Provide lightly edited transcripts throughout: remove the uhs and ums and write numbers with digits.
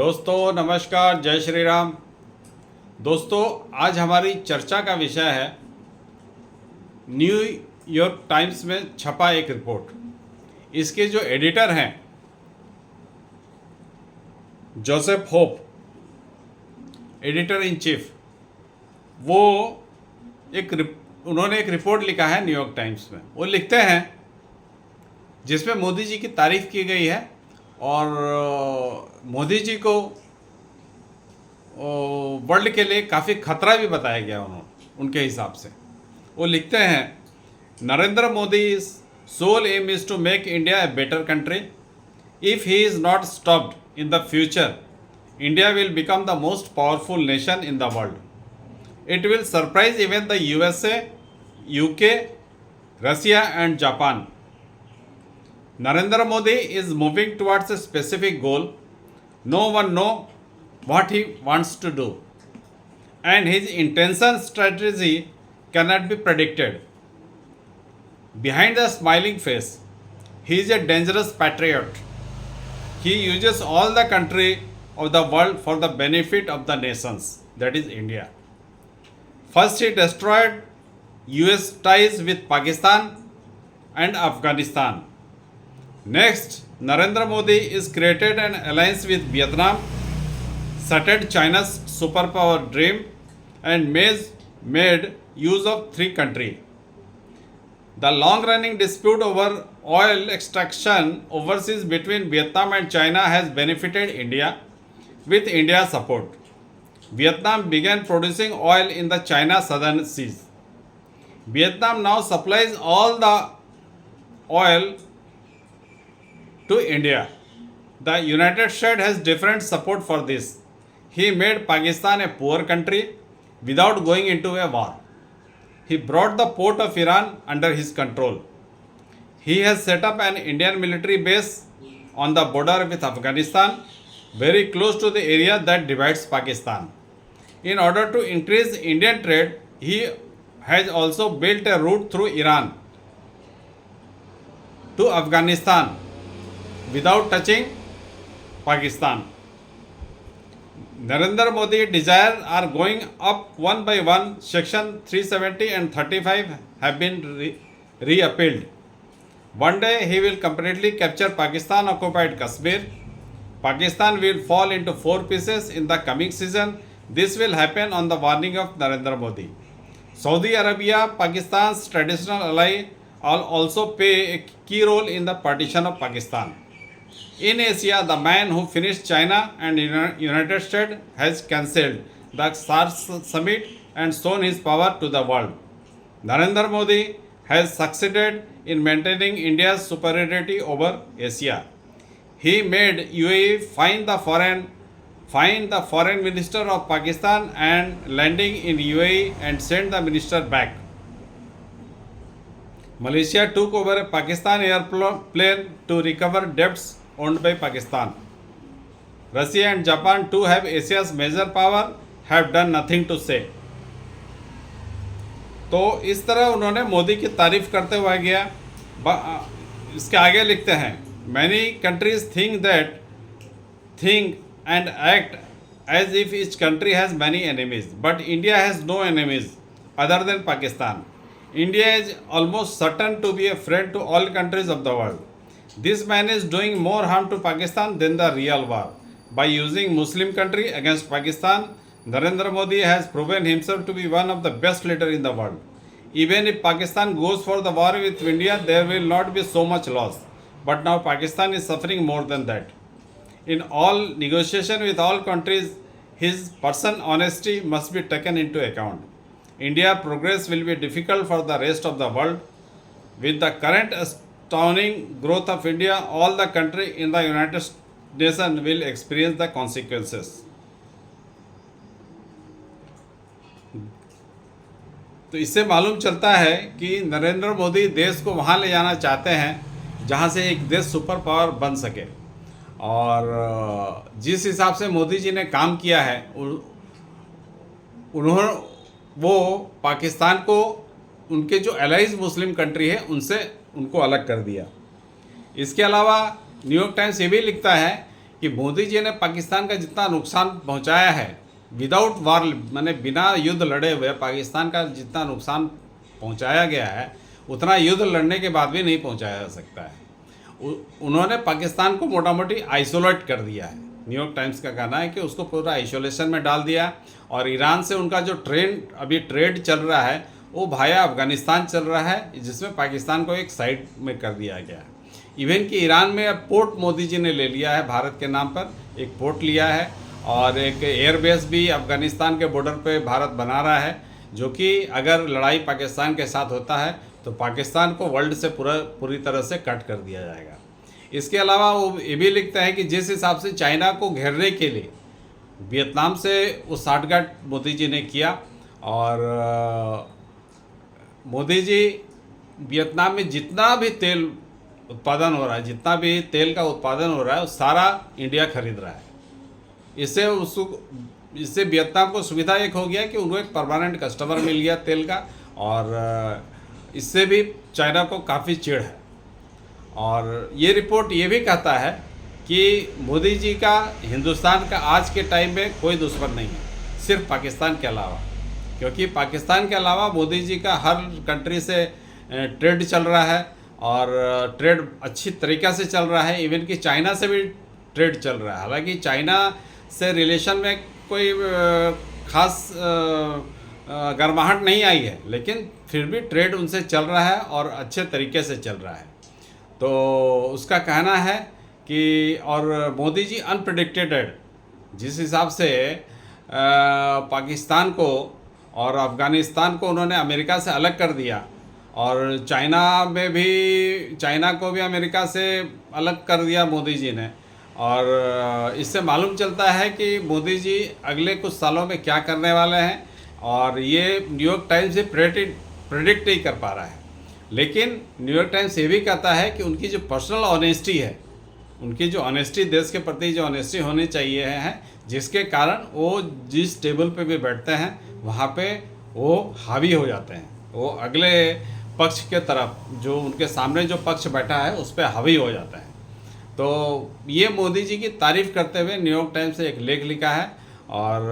दोस्तों नमस्कार, जय श्री राम। दोस्तों आज हमारी चर्चा का विषय है न्यूयॉर्क टाइम्स में छपा एक रिपोर्ट। इसके जो एडिटर हैं Joseph hope, editor in chief, वो उन्होंने एक रिपोर्ट लिखा है न्यूयॉर्क टाइम्स में। वो लिखते हैं जिसमें मोदी जी की तारीफ की गई है और मोदी जी को वर्ल्ड के लिए काफ़ी खतरा भी बताया गया उनके हिसाब से। वो लिखते हैं, Narendra Modi sole aim is to make India a better country. If he is not stopped in the future, India will become the most powerful nation in the world. It will surprise even the USA, UK, Russia and Japan. Narendra Modi is moving towards a specific goal. No one knows what he wants to do, and his intention strategy cannot be predicted. Behind the smiling face, he is a dangerous patriot. He uses all the country of the world for the benefit of the nations, that is India. First, he destroyed US ties with Pakistan and Afghanistan. Next, Narendra Modi is created an alliance with Vietnam, shattered China's superpower dream, and made use of three countries. The long-running dispute over oil extraction overseas between Vietnam and China has benefited India with India's support. Vietnam began producing oil in the China southern seas. Vietnam now supplies all the oil to India. The United States has different support for this. He made Pakistan a poor country without going into a war. He brought the port of Iran under his control. He has set up an Indian military base on the border with Afghanistan, very close to the area that divides Pakistan. In order to increase Indian trade, he has also built a route through Iran to Afghanistan without touching Pakistan. Narendra Modi desires are going up one by one. Section 370 and 35 have been repealed. One day he will completely capture Pakistan occupied Kashmir. Pakistan will fall into four pieces in the coming season. This will happen on the warning of Narendra Modi. Saudi Arabia, Pakistan's traditional ally, also play a key role in the partition of Pakistan. In Asia, the man who finished China and United States has cancelled the SARS summit and shown his power to the world. Narendra Modi has succeeded in maintaining India's superiority over Asia. He made UAE find the foreign minister of Pakistan and landing in UAE and send the minister back. Malaysia took over a Pakistan airplane to recover debts owned by Pakistan. Russia and Japan too have Asia's major power, have done nothing to say. तो इस तरह उन्होंने मोदी की तारीफ करते हुए गया। इसके आगे लिखते हैं, many countries think and act as if each country has many enemies, but India has no enemies other than Pakistan. India is almost certain to be a friend to all countries of the world. This man is doing more harm to Pakistan than the real war. By using Muslim country against Pakistan, Narendra Modi has proven himself to be one of the best leaders in the world. Even if Pakistan goes for the war with India, there will not be so much loss. But now Pakistan is suffering more than that. In all negotiation with all countries, his personal honesty must be taken into account. India's progress will be difficult for the rest of the world. With the current astounding growth of India, all the countries in the United Nations will experience the consequences. तो इससे मालूम चलता है कि नरेंद्र मोदी देश को वहाँ ले जाना चाहते हैं जहाँ से एक देश सुपर पावर बन सके। और जिस हिसाब से मोदी जी ने काम किया है, वो पाकिस्तान को उनके जो एलाइज मुस्लिम कंट्री है उनसे उनको अलग कर दिया। इसके अलावा न्यूयॉर्क टाइम्स ये भी लिखता है कि मोदी जी ने पाकिस्तान का जितना नुकसान पहुंचाया है विदाउट वार, माने बिना युद्ध लड़े हुए पाकिस्तान का जितना नुकसान पहुंचाया गया है उतना युद्ध लड़ने के बाद भी नहीं पहुंचाया जा सकता है। उन्होंने पाकिस्तान को मोटा मोटी आइसोलेट कर दिया है। न्यूयॉर्क टाइम्स का कहना है कि उसको पूरा आइसोलेशन में डाल दिया, और ईरान से उनका जो ट्रेड चल रहा है वो भाया अफगानिस्तान चल रहा है, जिसमें पाकिस्तान को एक साइड में कर दिया गया है। इवन कि ईरान में अब पोर्ट मोदी जी ने ले लिया है, भारत के नाम पर एक पोर्ट लिया है, और एक एयरबेस भी अफगानिस्तान के बॉर्डर पे भारत बना रहा है, जो कि अगर लड़ाई पाकिस्तान के साथ होता है तो पाकिस्तान को वर्ल्ड से पूरी तरह से कट कर दिया जाएगा। इसके अलावा वो ये भी लिखता है कि जिस हिसाब से चाइना को घेरने के लिए वियतनाम से वो साठगांठ मोदी जी ने किया, और मोदी जी वियतनाम में जितना भी तेल उत्पादन हो रहा है, जितना भी तेल का उत्पादन हो रहा है वो सारा इंडिया खरीद रहा है। इससे वियतनाम को सुविधा एक हो गया कि उनको एक परमानेंट कस्टमर मिल गया तेल का, और इससे भी चाइना को काफ़ी चिढ़ है। और ये रिपोर्ट ये भी कहता है कि मोदी जी का हिंदुस्तान का आज के टाइम में कोई दुश्मन नहीं है, सिर्फ पाकिस्तान के अलावा, क्योंकि पाकिस्तान के अलावा मोदी जी का हर कंट्री से ट्रेड चल रहा है, और ट्रेड अच्छी तरीक़ा से चल रहा है। इवन कि चाइना से भी ट्रेड चल रहा है। हालांकि चाइना से रिलेशन में कोई ख़ास गर्माहट नहीं आई है, लेकिन फिर भी ट्रेड उनसे चल रहा है और अच्छे तरीके से चल रहा है। तो उसका कहना है कि, और मोदी जी अनप्रेडिक्टेड, जिस हिसाब से पाकिस्तान को और अफ़गानिस्तान को उन्होंने अमेरिका से अलग कर दिया, और चाइना को भी अमेरिका से अलग कर दिया मोदी जी ने, और इससे मालूम चलता है कि मोदी जी अगले कुछ सालों में क्या करने वाले हैं, और ये न्यूयॉर्क टाइम्स से प्रेडिक्ट नहीं कर पा रहा है। लेकिन न्यूयॉर्क टाइम्स ये भी कहता है कि उनकी जो पर्सनल ऑनेस्टी है, उनकी जो ऑनेस्टी, देश के प्रति जो ऑनेस्टी होनी चाहिए है, जिसके कारण वो जिस टेबल पे भी बैठते हैं वहाँ पे वो हावी हो जाते हैं, वो अगले पक्ष के तरफ, जो उनके सामने जो पक्ष बैठा है उस पर हावी हो जाते हैं। तो ये मोदी जी की तारीफ़ करते हुए न्यूयॉर्क टाइम्स से एक लेख लिखा है, और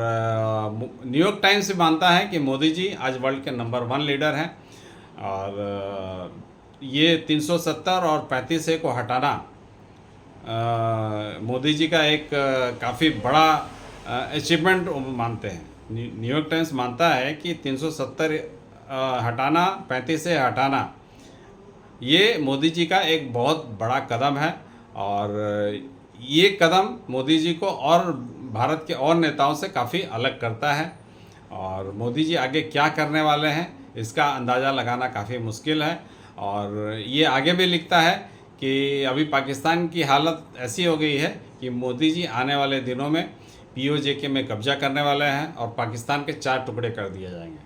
न्यूयॉर्क टाइम्स भी मानता है कि मोदी जी आज वर्ल्ड के नंबर 1 लीडर हैं, और ये 370 और 35A को हटाना मोदी जी का एक काफ़ी बड़ा अचीवमेंट मानते हैं। न्यूयॉर्क टाइम्स मानता है कि 370 हटाना, 35A हटाना, ये मोदी जी का एक बहुत बड़ा कदम है, और ये कदम मोदी जी को और भारत के और नेताओं से काफ़ी अलग करता है। और मोदी जी आगे क्या करने वाले हैं इसका अंदाज़ा लगाना काफ़ी मुश्किल है। और ये आगे भी लिखता है कि अभी पाकिस्तान की हालत ऐसी हो गई है कि मोदी जी आने वाले दिनों में POJK में कब्जा करने वाले हैं, और पाकिस्तान के 4 टुकड़े कर दिए जाएंगे।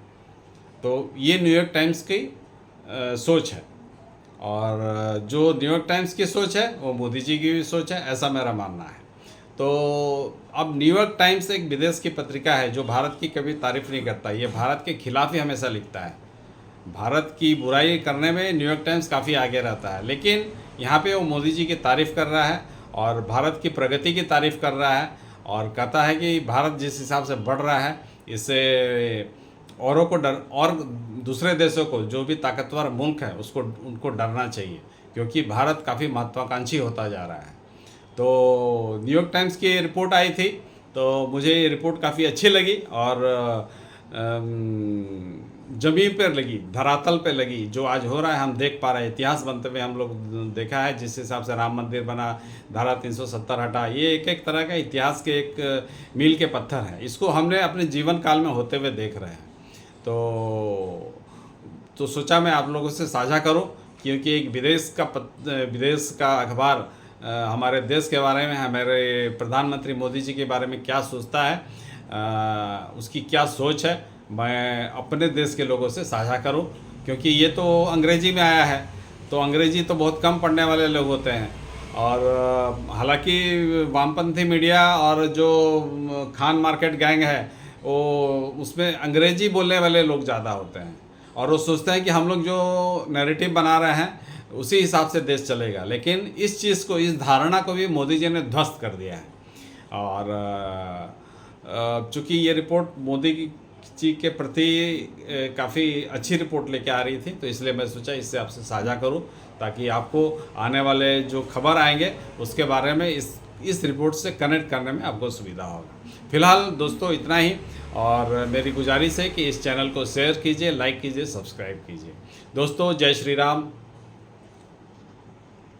तो ये न्यूयॉर्क टाइम्स की सोच है, और जो न्यूयॉर्क टाइम्स की सोच है वो मोदी जी की भी सोच है, ऐसा मेरा मानना है। तो अब न्यूयॉर्क टाइम्स एक विदेश की पत्रिका है जो भारत की कभी तारीफ़ नहीं करता, ये भारत के खिलाफ ही हमेशा लिखता है। भारत की बुराई करने में न्यूयॉर्क टाइम्स काफ़ी आगे रहता है, लेकिन यहाँ पे वो मोदी जी की तारीफ़ कर रहा है और भारत की प्रगति की तारीफ़ कर रहा है, और कहता है कि भारत जिस हिसाब से बढ़ रहा है इससे औरों को डर, और दूसरे देशों को, जो भी ताकतवर मुल्क है उनको डरना चाहिए, क्योंकि भारत काफ़ी महत्वाकांक्षी होता जा रहा है। तो न्यूयॉर्क टाइम्स की रिपोर्ट आई थी, तो मुझे ये रिपोर्ट काफ़ी अच्छी लगी, और ज़मीन पर लगी, धरातल पे लगी। जो आज हो रहा है हम देख पा रहे हैं, इतिहास बनते हुए हम लोग देखा है, जिस हिसाब से राम मंदिर बना, धारा 370 हटा, ये एक एक तरह का इतिहास के एक मील के पत्थर है। इसको हमने अपने जीवन काल में होते हुए देख रहे हैं। तो सोचा मैं आप लोगों से साझा करूं, क्योंकि एक विदेश का अखबार हमारे देश के बारे में, हमारे प्रधानमंत्री मोदी जी के बारे में क्या सोचता है, उसकी क्या सोच है, मैं अपने देश के लोगों से साझा करूं। क्योंकि ये तो अंग्रेज़ी में आया है, तो अंग्रेज़ी तो बहुत कम पढ़ने वाले लोग होते हैं, और हालांकि वामपंथी मीडिया और जो खान मार्केट गैंग है वो उसमें अंग्रेज़ी बोलने वाले लोग ज़्यादा होते हैं, और वो सोचते हैं कि हम लोग जो नैरेटिव बना रहे हैं उसी हिसाब से देश चलेगा। लेकिन इस चीज़ को, इस धारणा को भी मोदी जी ने ध्वस्त कर दिया है। और चूँकि ये रिपोर्ट मोदी जी के प्रति काफ़ी अच्छी रिपोर्ट लेके आ रही थी, तो इसलिए मैं सोचा इससे आपसे साझा करूं, ताकि आपको आने वाले जो खबर आएंगे उसके बारे में इस रिपोर्ट से कनेक्ट करने में आपको सुविधा होगा। फिलहाल दोस्तों इतना ही, और मेरी गुजारिश है कि इस चैनल को शेयर कीजिए, लाइक कीजिए, सब्सक्राइब कीजिए। दोस्तों जय श्री राम,